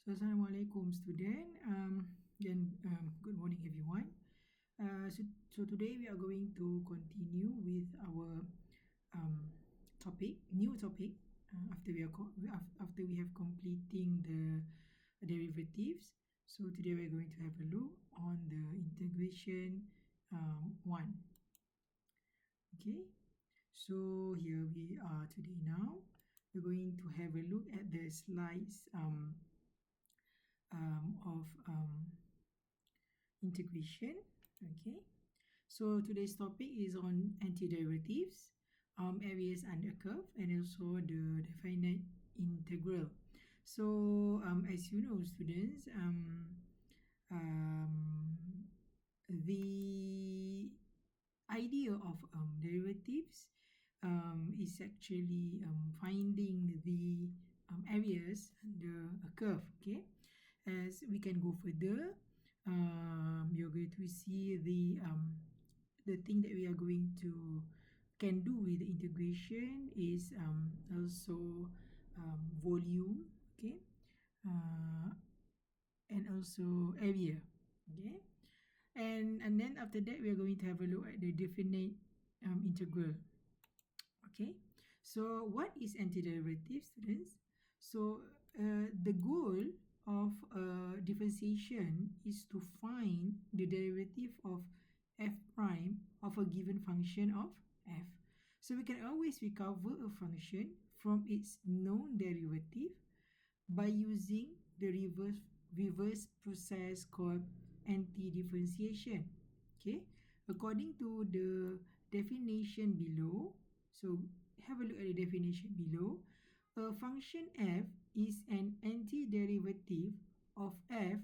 So, Assalamualaikum student. Good morning everyone. So today we are going to continue with our new topic. After we have completing the derivatives. So today we are going to have a look on the integration one. Okay. So here we are today now. We're going to have a look at the slides of integration. Okay, so today's topic is on antiderivatives, areas under curve, and also the definite integral. So as you know, students, the idea of derivatives is actually finding the areas under a curve. Okay, as we can go further, you're going to see the thing that we are going to can do with the integration is also volume, okay, and also area, okay, and then after that we are going to have a look at the definite integral. Okay, so what is antiderivative, students? So the goal of differentiation is to find the derivative of f prime of a given function of f. So we can always recover a function from its known derivative by using the reverse process called anti-differentiation. Okay, according to the definition below, so have a look at the definition below. A function f is an antiderivative of f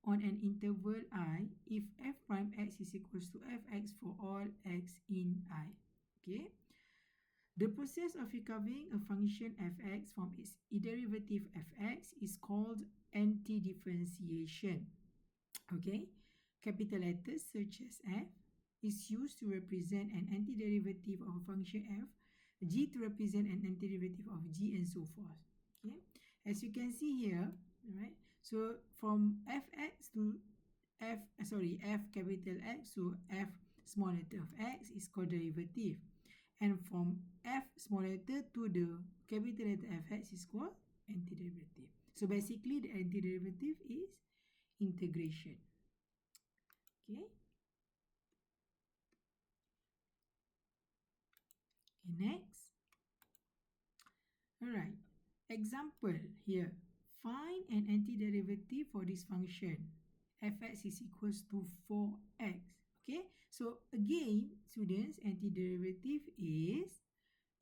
on an interval I if f prime x is equals to fx for all x in I. Okay. The process of recovering a function fx from its derivative fx is called anti-differentiation. Okay, capital letters such as f is used to represent an antiderivative of a function f, g to represent an antiderivative of g, and so forth. Okay, as you can see here, right? So from fx to f capital X to f small letter of x is called derivative, and from f small letter to the capital letter fx is called antiderivative. So basically the antiderivative is integration. Okay. Okay, next. All right. Example here. Find an antiderivative for this function. Fx is equals to 4x. Okay. So again, students, antiderivative is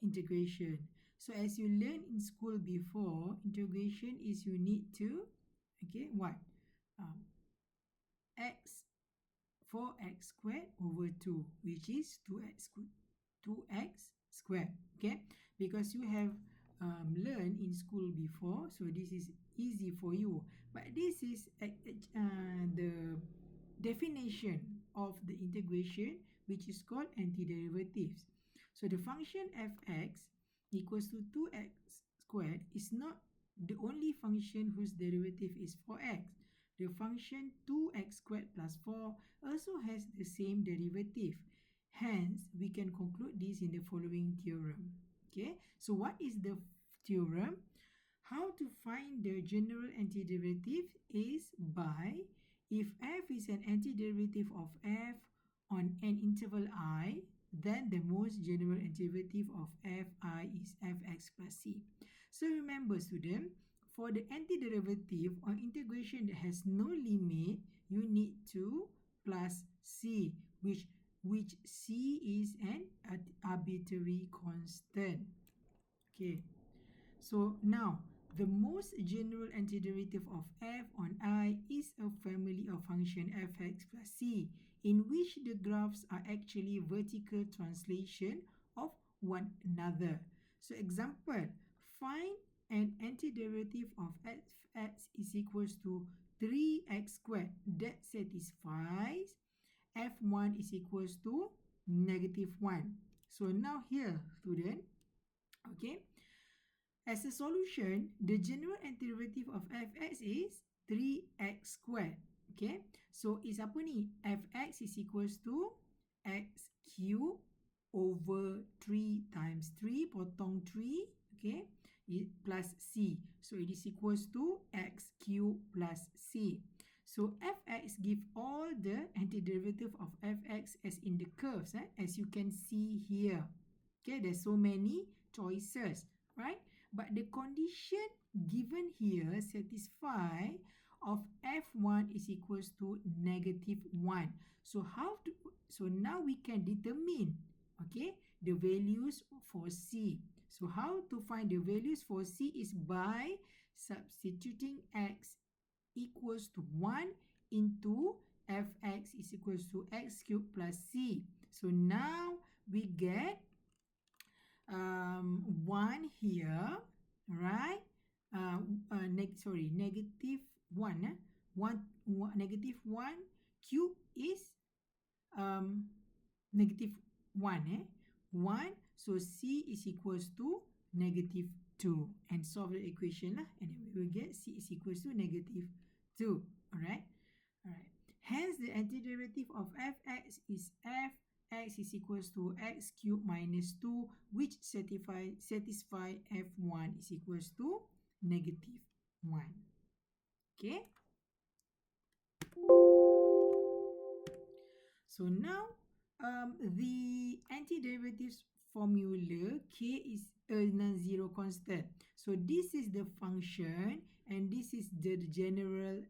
integration. So as you learned in school before, integration is you need to, okay, what? X 4x squared over 2, which is 2x squared. Okay, because you have learned in school before, so this is easy for you. But this is the definition of the integration, which is called antiderivatives. So the function fx equals to 2x squared is not the only function whose derivative is 4x. The function 2x squared plus 4 also has the same derivative. Hence, we can conclude this in the following theorem. Okay, so what is the theorem? How to find the general antiderivative is by, if f is an antiderivative of f on an interval I, then the most general antiderivative of fi is fx plus c. So remember, student, for the antiderivative or integration that has no limit, you need to plus c, which c is an arbitrary constant. Okay, so now the most general antiderivative of f on I is a family of function fx plus c, in which the graphs are actually vertical translation of one another. So example, find an antiderivative of fx is equals to 3x squared. That satisfies f1 is equals to -1. So now here, student, okay, as a solution, the general antiderivative of fx is 3x squared. Okay, so is apa ni? Fx is equals to x cube over 3 times 3 potong 3, okay, plus c. So it is equals to x cube plus c. So fx give all the antiderivative of fx as in the curves, as you can see here. Okay, there's so many choices, right? But the condition given here satisfy of f1 is equals to -1. So now we can determine, okay, the values for c. So how to find the values for c is by substituting x equals to 1 into fx is equals to x cubed plus c. So now we get 1 here, right? Negative 1. Negative 1 cube is negative 1. 1. So C is equals to -2. And solve the equation. And then we will get C is equals to -2. Alright? Alright. Hence, the antiderivative of fx is fx is equals to x cubed minus 2, which satisfy f1 is equals to -1. Okay? So now the antiderivatives formula k is a non-zero constant. So this is the function and this is the general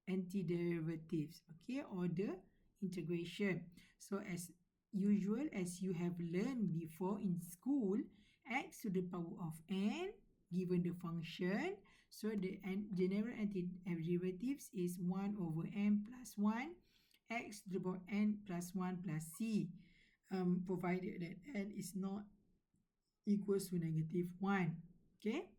antiderivatives, okay, or the integration. So as usual, as you have learned before in school, x to the power of n given the function. So the general antiderivatives is 1 over n plus 1 x to the power n plus 1 plus c, provided that n is not equals to -1. Okay.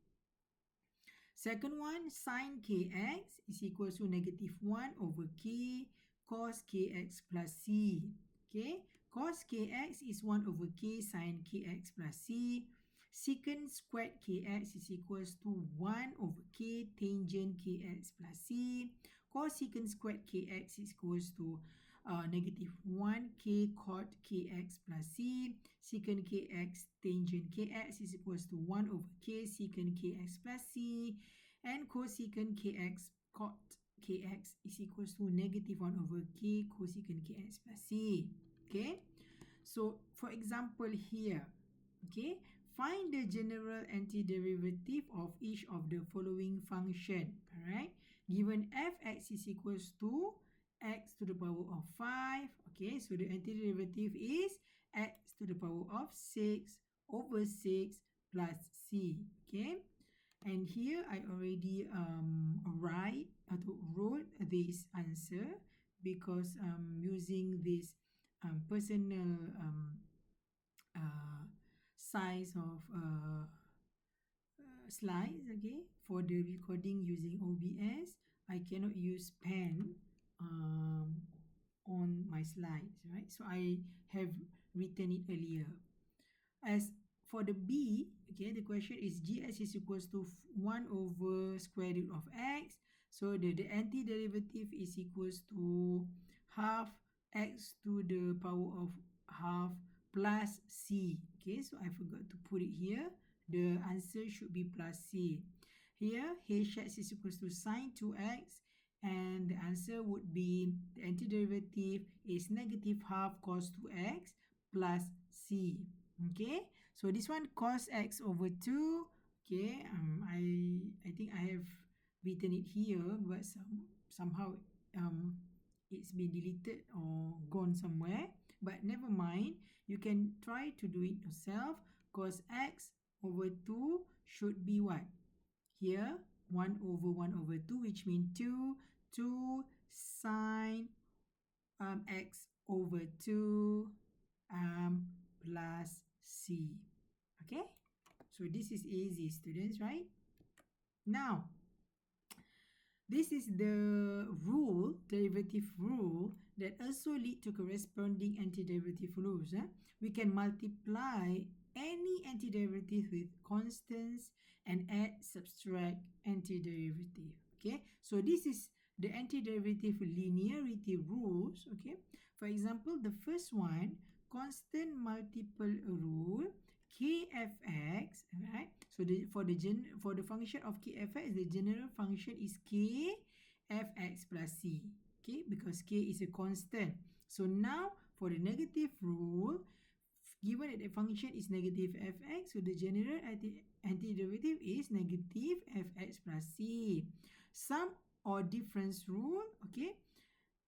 Second one, sine kx is equals to -1 over k cos kx plus c. Okay, cos kx is 1 over k sine kx plus c. Secant squared kx is equals to 1 over k tangent kx plus c. Cosecant squared kx is equals to -1 k cot kx plus c. Secant kx tangent kx is equals to 1 over k secant kx plus c. And cosecant kx cot kx is equals to -1 over k cosecant kx plus c. Okay, so for example here, okay, find the general antiderivative of each of the following function. All right, given fx is equals to x to the power of 5. Okay, so the antiderivative is x to the power of 6 over 6 plus c. Okay, and here I already wrote this answer because using this personal size of slides. Okay, for the recording using OBS, I cannot use pen on my slides, right? So I have written it earlier. As for the B, okay, the question is gs is equals to 1 over square root of x. So the antiderivative is equals to half x to the power of half plus c. Okay, so I forgot to put it here. The answer should be plus c. Here, hx is equals to sine 2x. And the answer would be the antiderivative is -half cos 2x plus c. Okay, so this one cos x over 2. Okay, I think I have written it here, but somehow it's been deleted or gone somewhere. But never mind, you can try to do it yourself. Cos x over 2 should be what? Here 1 over 1 over 2, which means 2 sine x over 2 plus c. Okay, so this is easy, students, right? Now this is the rule, derivative rule, that also lead to corresponding antiderivative rules. We can multiply any antiderivative with constants and add subtract antiderivative. Okay, so this is the antiderivative linearity rules. Okay, for example, the first one, constant multiple rule, kfx, right? So for the function of kfx, the general function is kfx plus c. Okay, because k is a constant. So now for the negative rule, given that the function is negative fx, so the general antiderivative is negative fx plus c. Sum or difference rule, okay,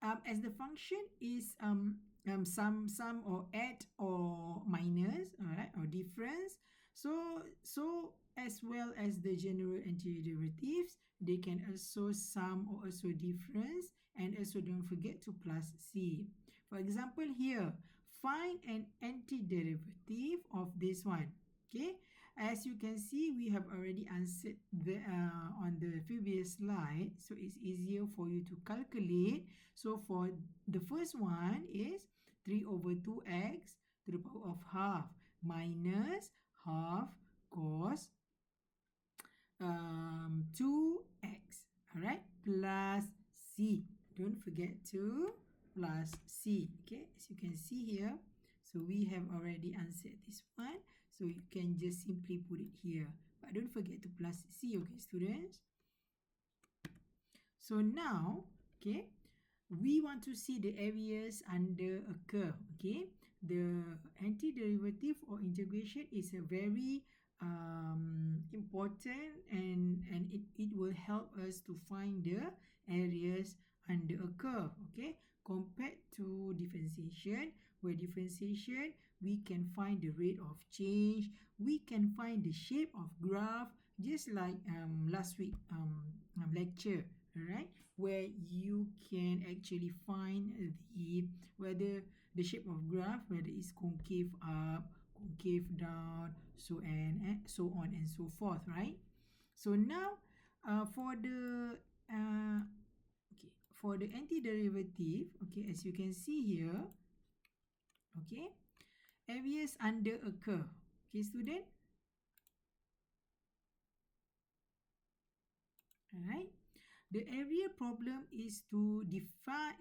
as the function is sum or add or minus, all right, or difference, so as well as the general antiderivatives, they can also sum or also difference, and also don't forget to plus c. For example, here, find an antiderivative of this one. Okay, as you can see, we have already answered on the previous slide, so it's easier for you to calculate. So for the first one is 3 over 2x to the power of half minus half cos 2x, all right, plus c. Don't forget to plus c. Okay, as you can see here, so we have already answered this one, so you can just simply put it here, but don't forget to plus c. Okay, students, so now, okay, we want to see the areas under a curve. Okay, the antiderivative or integration is a very important, and it will help us to find the areas under a curve. Okay, compared to differentiation, where differentiation we can find the rate of change, we can find the shape of graph, just like last week lecture, all right, where you can actually find the whether the shape of graph, whether it's concave up, concave down, so on and so forth, right? So now for the okay, for the antiderivative, okay, as you can see here, okay, areas under a curve. Okay, student, all right. The area problem is to define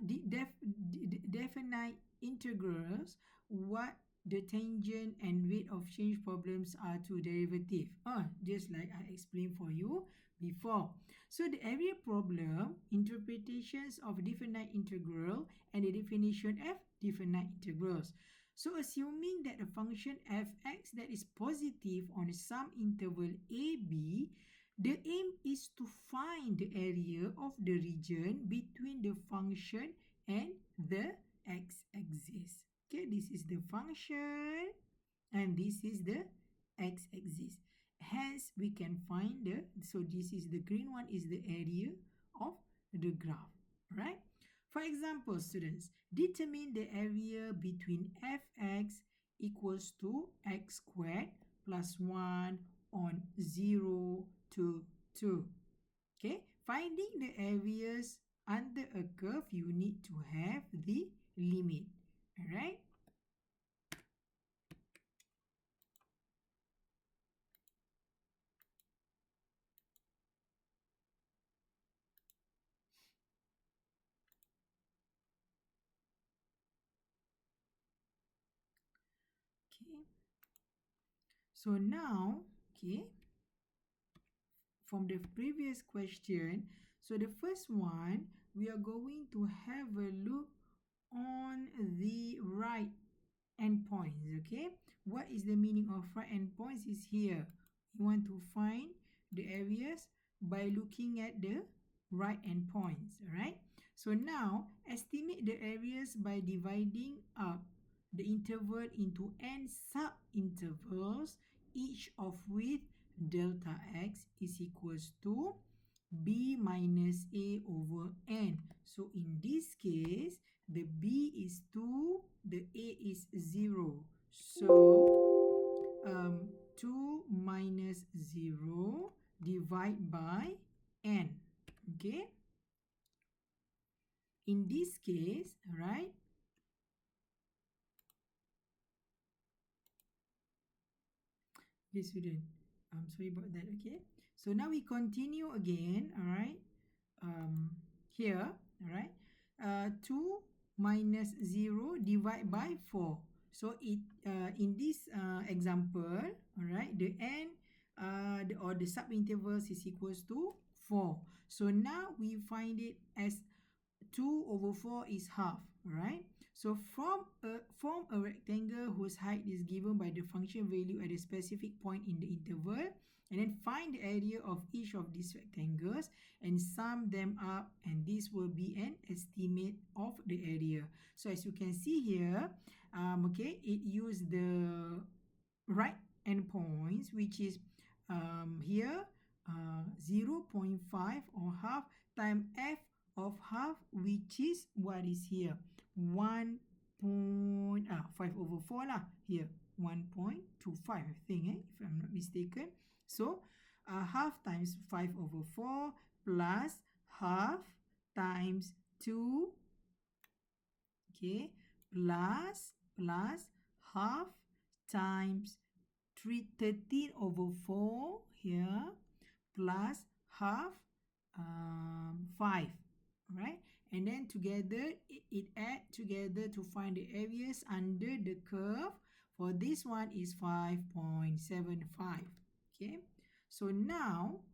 integrals, what the tangent and rate of change problems are to derivative. Just like I explained for you before. So the area problem, interpretations of definite integral and the definition of definite integrals. So assuming that a function fx that is positive on some interval ab, the aim is to find the area of the region between the function and the x-axis. Okay, this is the function and this is the x-axis. Hence, we can find so this is the green one is the area of the graph, right? For example, students, determine the area between fx equals to x squared plus 1 on 0 to 2. Okay, finding the areas under a curve, you need to have the limit. All right. Okay. So now, okay, from the previous question, so the first one, we are going to have a look on the right endpoints. Okay, what is the meaning of right endpoints is here. You want to find the areas by looking at the right endpoints. All right, so now estimate the areas by dividing up the interval into n sub intervals, each of which delta x is equals to b minus a over n. So in this case, the b is 2, the a is 0. So 2 minus 0 divide by n. Okay. In this case, right? Okay, student. I'm sorry about that. Okay. So now we continue again. All right. here, all right, 2 minus 0 divide by 4. So it in this example, all right, the n or the subintervals is equals to 4. So now we find it as 2 over 4 is half, right? So form a rectangle whose height is given by the function value at a specific point in the interval, and then find the area of each of these rectangles and sum them up, and this will be an estimate of the area. So as you can see here, okay, it used the right endpoints, which is here 0.5 or half times f of half, which is what is here 1.5 over 4 lah, here 1.25 I think, if I'm not mistaken. So half times 5 over 4 plus half times 2, okay, plus half times 13 over 4 here plus half 5, right? And then together it add together to find the areas under the curve. For this one is 5.75. Okay, so now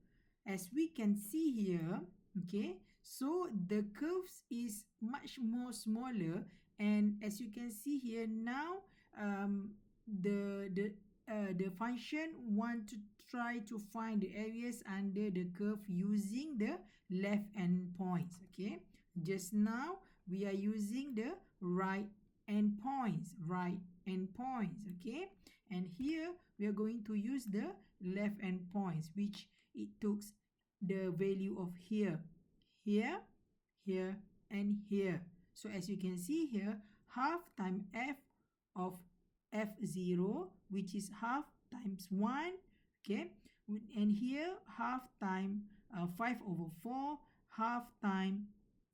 as we can see here, okay, so the curves is much more smaller, and as you can see here now, the function want to try to find the areas under the curve using the left endpoints. Okay, just now we are using the right endpoints. Okay, and here we are going to use the left endpoints, which it took the value of here, and here. So as you can see here, half times f of f0, which is half times 1, okay, and here half time 5 over 4, half time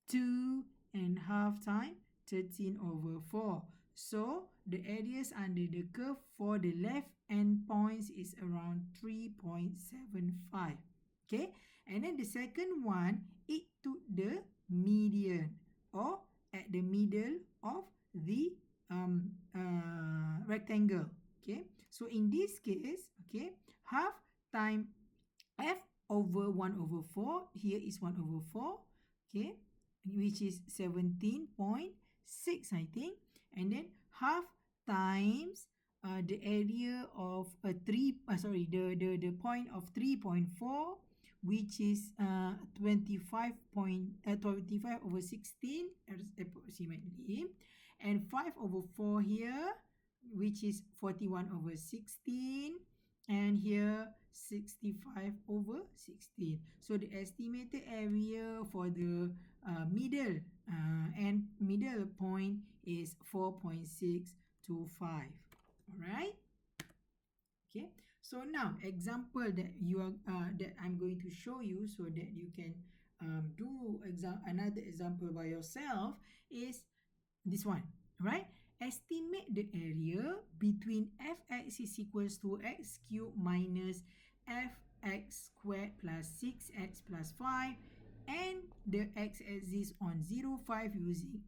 2, and half time 13 over 4. So the areas under the curve for the left endpoints is around 3.75. Okay, and then the second one, it took the median, or at the middle of the rectangle. Okay, so in this case, okay, half time f over 1 over 4, here is 1 over 4, okay, which is 17.6 I think, and then half times the area of a the point of 3.4, which is 25 over 16 approximately, and 5 over 4 here, which is 41 over 16, and here 65 over 16. So the estimated area for the middle and middle point is 4.625. All right. Okay, so now example that that I'm going to show you so that you can do another example by yourself is this one, right? Estimate the area between fx is equals to x cubed minus fx squared plus 6x plus 5, and the x-axis on 0, 5 using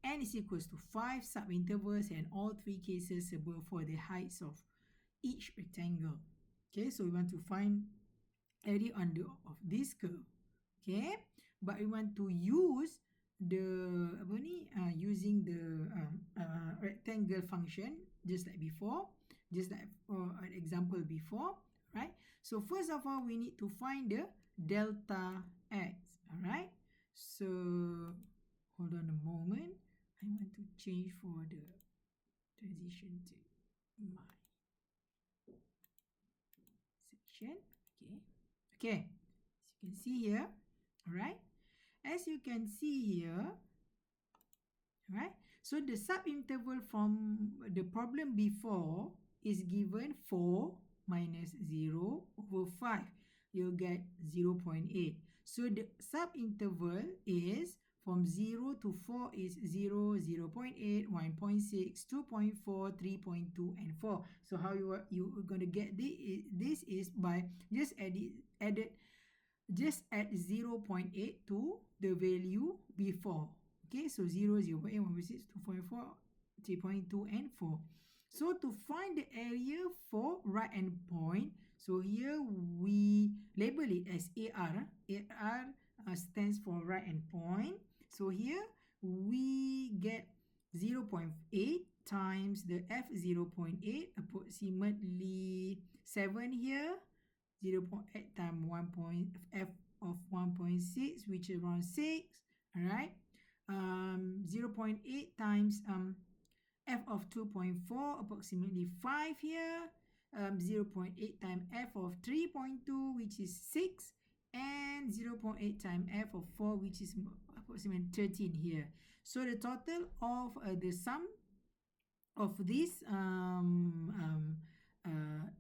n is equals to 5 subintervals and all three cases above for the heights of each rectangle. Okay, so we want to find area under of this curve. Okay, but we want to use the using the rectangle function, just like before, just like an example before, right? So first of all, we need to find the delta x. All right, so hold on a moment. I want to change for the transition to my section. Okay, as you can see here, all right, as you can see here, right, so the subinterval from the problem before is given 4 minus 0 over 5. You'll get 0.8. So the subinterval is from 0 to 4 is 0, 0.8, 1.6, 2.4, 3.2, and 4. So how you are going to get this is by just added just add 0.8 to the value before. Okay, so 0, 0.8, 1.6, 2.4, 3.2, and 4. So to find the area for right end point, so here we label it as AR. AR stands for right end point. So here we get 0.8 times the F 0.8, approximately 7 here, 0.8 times 1 point f of 1.6, which is around 6. All right, 0.8 times f of 2.4, approximately 5 here, 0.8 times f of 3.2, which is 6, and 0.8 times f of 4, which is approximately 13 here. So the total of the sum of this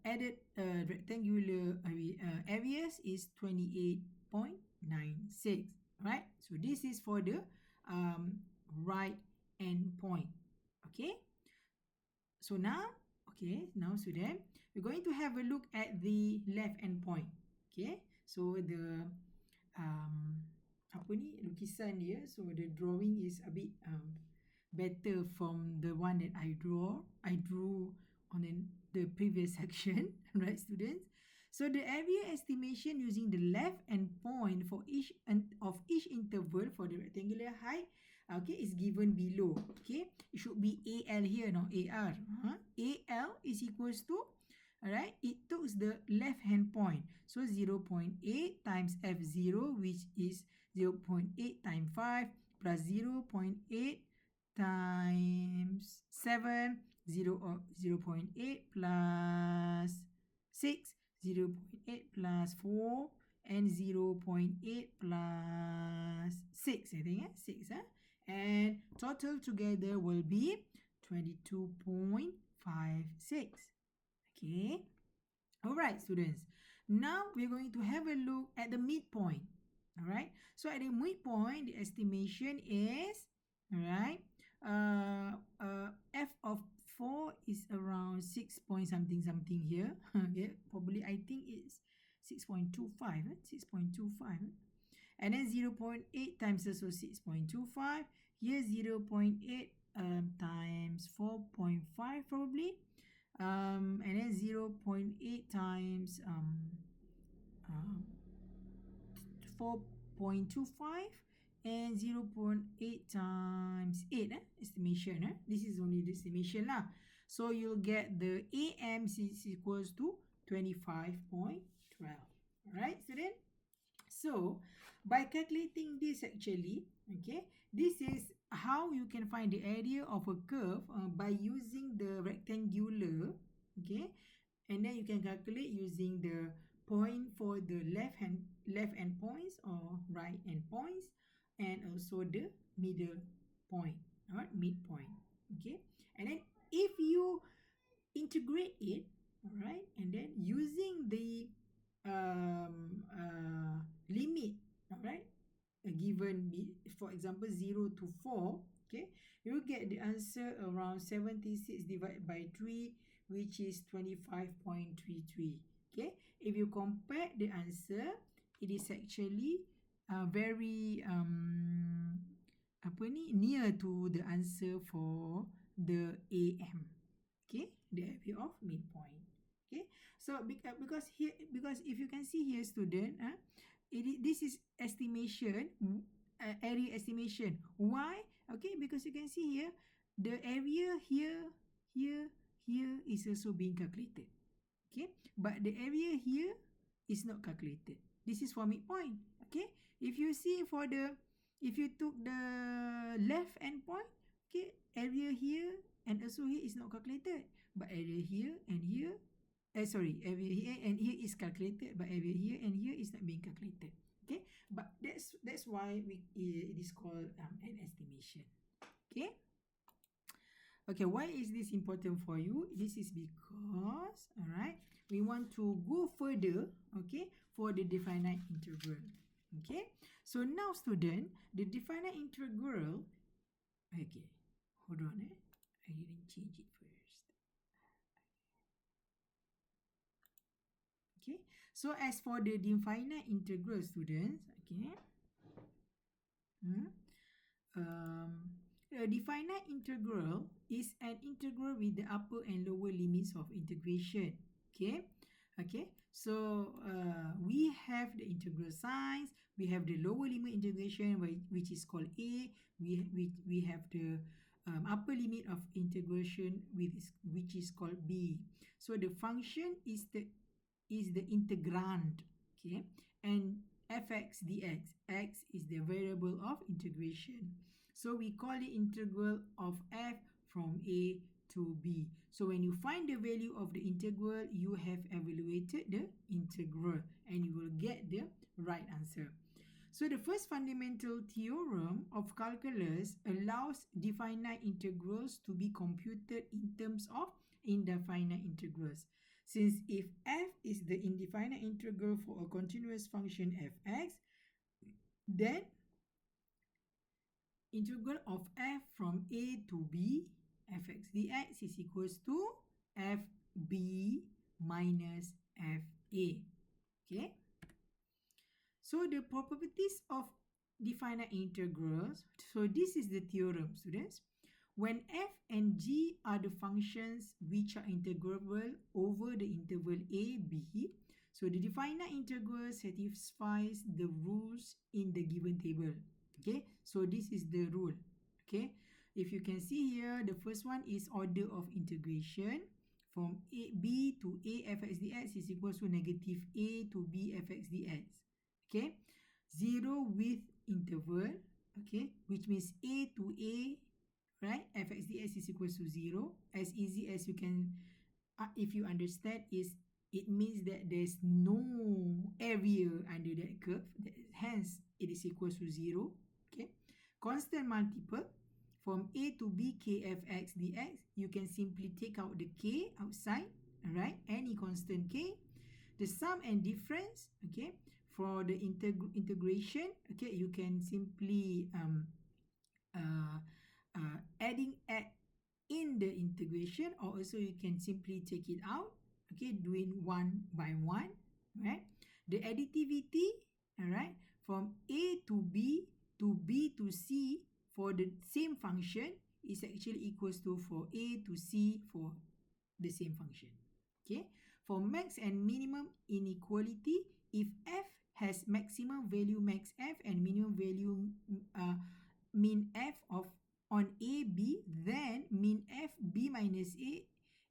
added rectangular areas is 28.96, right? So this is for the right end point. Okay, so now student, we're going to have a look at the left end point. Okay, so the apa ni lukisan dia, so the drawing is a bit better from the one that I drew on the previous section, right, students? So the area estimation using the left end point for each of each interval for the rectangular height, okay, is given below. Okay, it should be AL here, no AR. AL is equals to, all right, it took the left hand point, so 0.8 times F0, which is 0.8 times 5 plus 0.8 times 7, 0.8 plus 6, 0.8 plus 4, and 0.8 plus 6, I think, 6, and total together will be 22.56. Okay, all right, students, now we're going to have a look at the midpoint. All right, so at the midpoint, the estimation is, all right, f of 4 is around 6 point something something here. Okay, probably I think it's 6.25, 6.25, and then 0.8 times also 6.25. Here 0.8 times 4.5 probably, and then 0.8 times 4.25, and 0.8 times 8, estimation. This is only the estimation lah. So you'll get the AM is equals to 25.12. Alright, student? So by calculating this actually, okay, this is how you can find the area of a curve by using the rectangular, okay, and then you can calculate using the point for the left end points or right end points, and also the middle point or midpoint. Okay, and then if you integrate it, all right, and then using the limit, all right, given, for example, 0 to 4, okay, you get the answer around 76 divided by 3, which is 25.33. Okay, if you compare the answer, it is actually very near to the answer for the AM. Okay, the area of midpoint. Okay, so because if you can see here, student, this is estimation, area estimation. Why? Okay, because you can see here the area here is also being calculated. Okay, but the area here is not calculated. This is for midpoint. Okay, if you see for the, if you took the left end point, okay, area here and also here is not calculated, but area here and here, area here and here is calculated, but area here and here is not being calculated. Okay, but that's why it is called an estimation. Okay. Okay, why is this important for you? This is because, all right, we want to go further, okay, for the definite integral. Okay, so now, student, the definite integral, okay, hold on, I didn't change it first. Okay, So as for the definite integral, students, okay, a definite integral is an integral with the upper and lower limits of integration. Okay, so we have the integral signs, we have the lower limit integration, which is called A, we have the upper limit of integration, which is called B. So the function is the integrand, okay, and fx dx, x is the variable of integration. So we call it integral of f from a to b. So when you find the value of the integral, you have evaluated the integral and you will get the right answer. So the first fundamental theorem of calculus allows definite integrals to be computed in terms of indefinite integrals. Since if f is the indefinite integral for a continuous function fx, then integral of f from a to b fx dx is equals to fb minus fa. Okay. So the properties of definite integrals. So this is the theorem, students. When f and g are the functions which are integrable over the interval a, b, so the definite integral satisfies the rules in the given table. Okay, so this is the rule. Okay, if you can see here, the first one is order of integration. From b to a fx dx is equals to negative a to b fx dx. Okay, 0 with interval, okay, which means a to a, right, fx dx is equals to 0. As easy as you can, if you understand, is it means that there's no area under that curve, hence it is equals to 0. Okay, constant multiple from a to b kfx dx, you can simply take out the k outside, all right, any constant k. The sum and difference, okay, for the integration, okay, you can simply adding in the integration, or also you can simply take it out, okay, doing one by one, right? The additivity, all right, from a to b to c for the same function is actually equals to for a to c for the same function. Okay, for max and minimum inequality, if f has maximum value max f and minimum value min f of on a b, then min f b minus a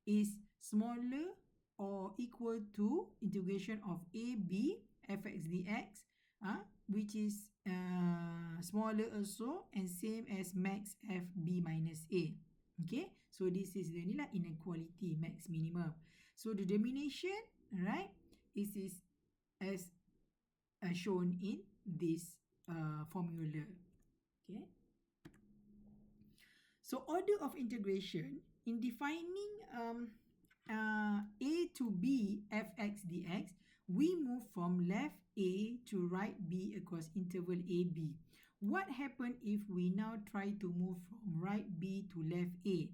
is smaller or equal to integration of a b fx dx, which is smaller also and same as max f b minus a. Okay, so this is the inequality max minimum. So the domination, right, is as shown in this formula. Okay, so order of integration in defining a to b fx dx, we move from left a to right b across interval ab. What happens if we now try to move from right b to left a?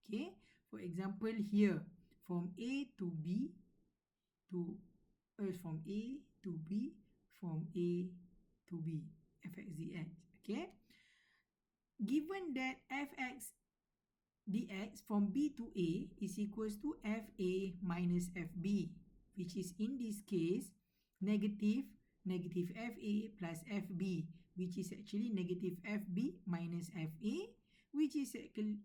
Okay, for example here, from a to b to from a to b, from a to b fx dx. Okay, given that fx dx from b to a is equals to fa minus fb, which is in this case negative fa plus fb, which is actually negative fb minus fa, which is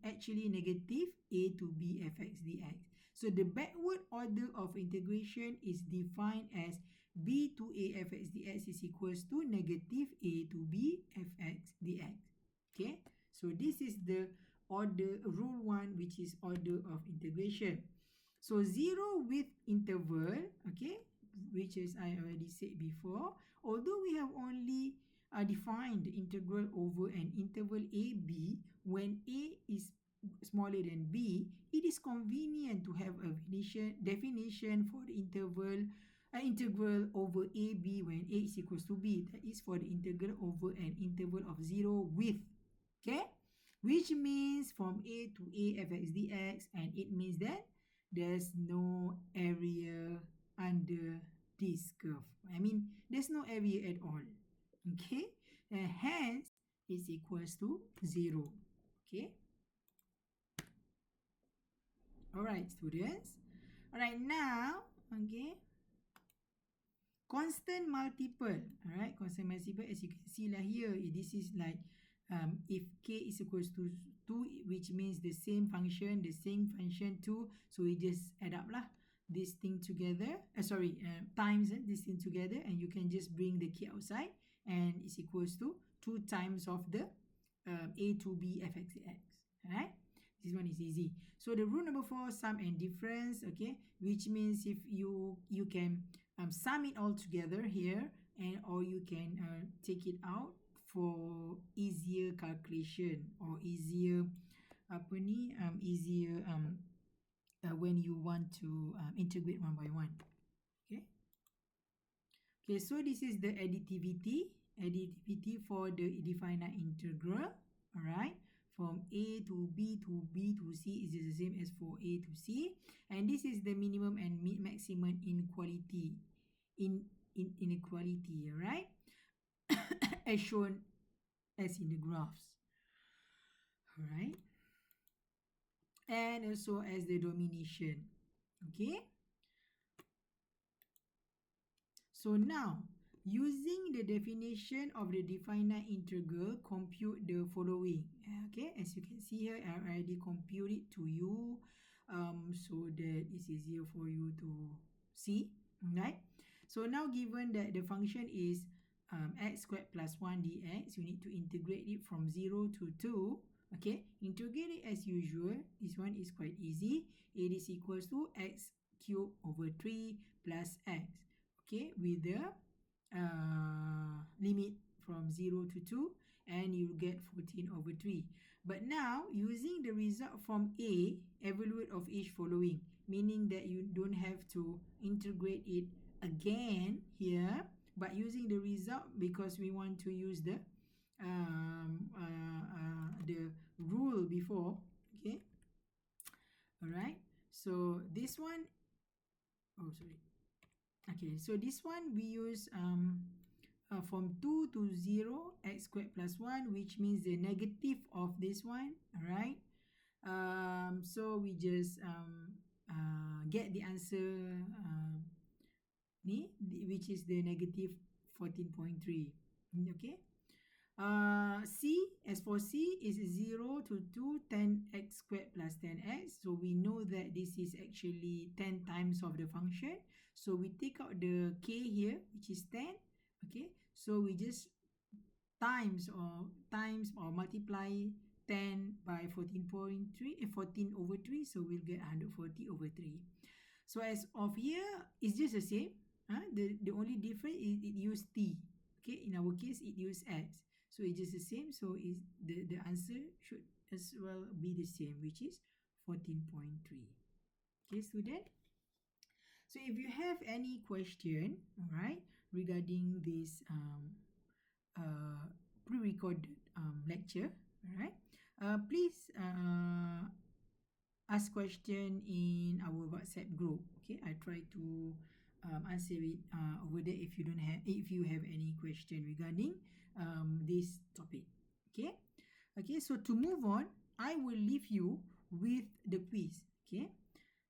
actually negative a to b fx dx. So the backward order of integration is defined as b to a fx dx is equals to negative a to b fx dx. Okay, so this is the order, rule 1, which is order of integration. So 0 with interval, okay, which is I already said before, although we have only defined the integral over an interval AB, when A is smaller than B, it is convenient to have a definition for the integral over AB when A is equals to B. That is for the integral over an interval of 0 with, okay, which means from a to a fx dx, and it means that there's no area under this curve. I mean, there's no area at all. Okay, and hence is equals to 0. Okay. All right, students. All right, now, okay, constant multiple. All right, constant multiple, as you can see lah here, this is like if k is equals to 2, which means the same function 2, so we just add up lah this thing together, times this thing together, and you can just bring the k outside, and it's equals to 2 times of the a to b fx. All right, this one is easy. So the rule number 4, sum and difference, okay, which means if you can sum it all together here, and or you can take it out for easier calculation or easier when you want to integrate one by one. Okay. Okay, so this is the additivity for the definite integral. All right, from a to b to b to c is the same as for a to c, and this is the minimum and maximum inequality. Inequality, all right, as shown as in the graphs. All right, and also as the domination. Okay, so now using the definition of the definite integral, compute the following. Okay, as you can see here, I already compute it to you so that it's easier for you to see. Right, so now given that the function is x squared plus 1 dx, you need to integrate it from 0 to 2. Okay, integrate it as usual. This one is quite easy. It is equals to x cubed over 3 plus x. Okay, with the limit from 0 to 2, and you get 14 over 3. But now using the result from A, evaluate of each following, meaning that you don't have to integrate it again here, but using the result, because we want to use the rule before. Okay, all right, so this one, okay, so this one we use from 2 to 0, x squared plus 1, which means the negative of this one. All right, so we just get the answer which is the negative 14.3. Okay, C, as for C, is 0 to 2, 10x squared plus 10x. So we know that this is actually 10 times of the function. So we take out the k here, which is 10. Okay, so we just times or multiply 10 by 14.3, 14 over 3. So we'll get 140 over 3. So as of here, it's just the same. The only difference is it used t. Okay, in our case, it used x. So it's just the same. So is the answer should as well be the same, which is 14.3. Okay, student. So if you have any question, all right, regarding this pre-recorded lecture, all right, please ask question in our WhatsApp group. Okay, I try to answer it over there if you have any question regarding this topic. Okay, so to move on, I will leave you with the quiz. Okay,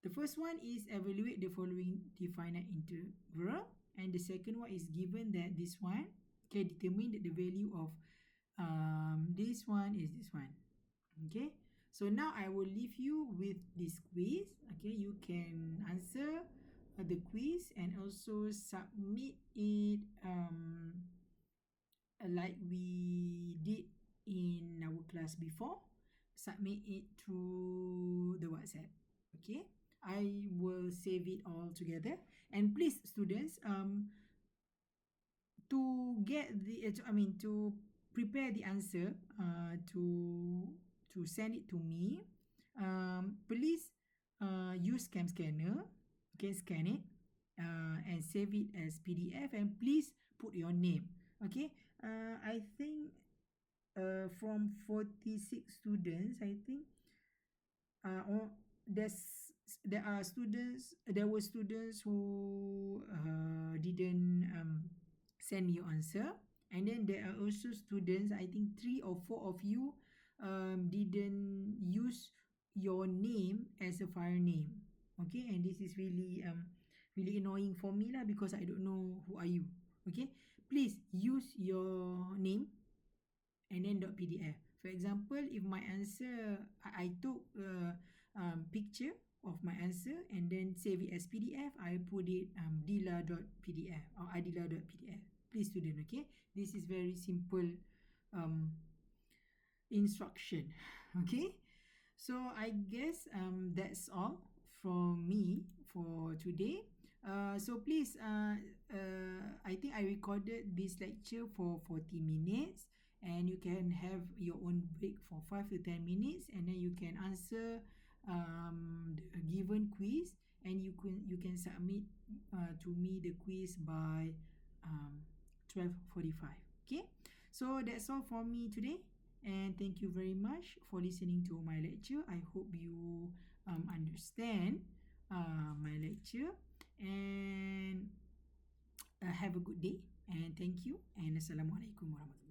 the first one is evaluate the following definite integral, and the second one is given that this one, okay, determine that the value of this one is this one. Okay, so now I will leave you with this quiz. Okay, you can answer the quiz and also submit it like we did in our class before. Submit it through the WhatsApp. Okay, I will save it all together, and please students, to get the to prepare the answer, to send it to me, please use cam scanner. Okay, scan it and save it as PDF, and please put your name. Okay, I think from 46 students, I think there's there were students who didn't send your answer, and then there are also students, I think three or four of you didn't use your name as a file name. Okay, and this is really really annoying for me lah, because I don't know who are you. Okay, please use your name and then .pdf. For example, if my answer, I took a picture of my answer and then save it as PDF, I put it dila.pdf or adila.pdf. Please student, okay? This is very simple um, instruction, okay? So I guess that's all from me for today. So please, I think I recorded this lecture for 40 minutes, and you can have your own break for 5 to 10 minutes, and then you can answer the given quiz, and you can submit to me the quiz by 12:45. Okay, so that's all for me today, and thank you very much for listening to my lecture. I hope you understand my lecture, and have a good day, and thank you, and assalamualaikum warahmatullahi